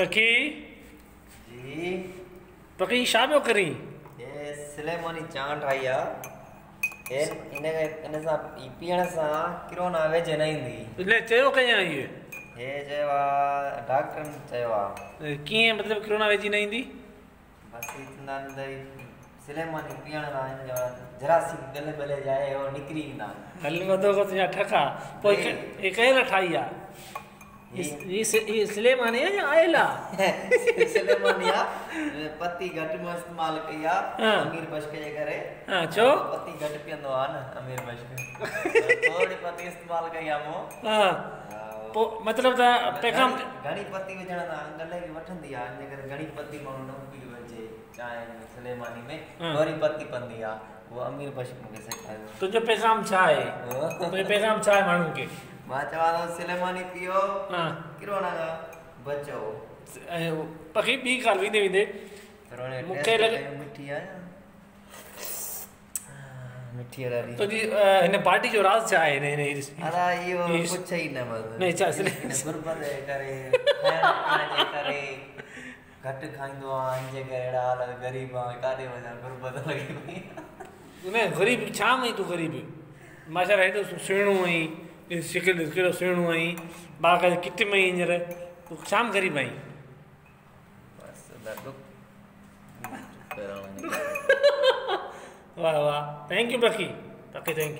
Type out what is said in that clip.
पखी जी पखी छा पियो करी? ये सिलेमानी चांहि ठाही आहे इन सां पीअण सां किरोना वेझ न ईंदी। इने चयो कयां इहे? हे चयो आहे डॉक्टरनि चयो आहे। कीअं मतिलबु किरोना वेझी न ईंदी? बसि चवंदा आहिनि सिलेमानी पीअण सां जरासीम गले भले जाए हो निकिरी ईंदा। हल वधो को तुंहिंजा ठका पोइ हे कहिड़े ठाही आहे? ये सिलेमानी है या आयल आहे? सिलेमानी आहे पत्ती घटि में इस्तेमाल कई आहे अमीर बश्क जे करे। हां छो? पत्ती घटि पीअंदो आहे न अमीर बश्क थोड़ी पत्ती इस्तेमाल कई आहे मो। हां पोइ मतिलबु त पैगाम घणी पत्ती विझण सां गले खे वठंदी आहे इन करे घणी पत्ती माण्हू न पी वञे चांहि में सिलेमानी में वरी पत्ती पवंदी आहे वो अमीर बश्क मूंखे सेखारियो। तुंहिंजो पैगाम छा आहे? तुंहिंजो पैगाम छा आहे माण्हुनि खे? मां चवां थो सिलेमानी पियो किरोना खां बचो। पखी ॿी ॻाल्हि वेंदे मूंखे लॻे मिठी आहे मिठी वारी तुंहिंजी हिन पार्टी जो राज़ छा आहे? अरे इहो कुझु ई न बस न छा गुरबत जे करे खाइण जे करे घटि खाईंदो आहे हिन जे करे अहिड़ा हाल ग़रीब आहे काॾे वञा गुरबत लॻी पई। न ग़रीब छा में तूं ग़रीब मां छा हेॾो सुहिणो आहीं शिकिल कहिड़ो सुहिणो आहीं बाक़ाइदा किट में हींअर तूं छाम ग़रीब आहीं? वाह वाह थैंक यू पखी थैंक यू।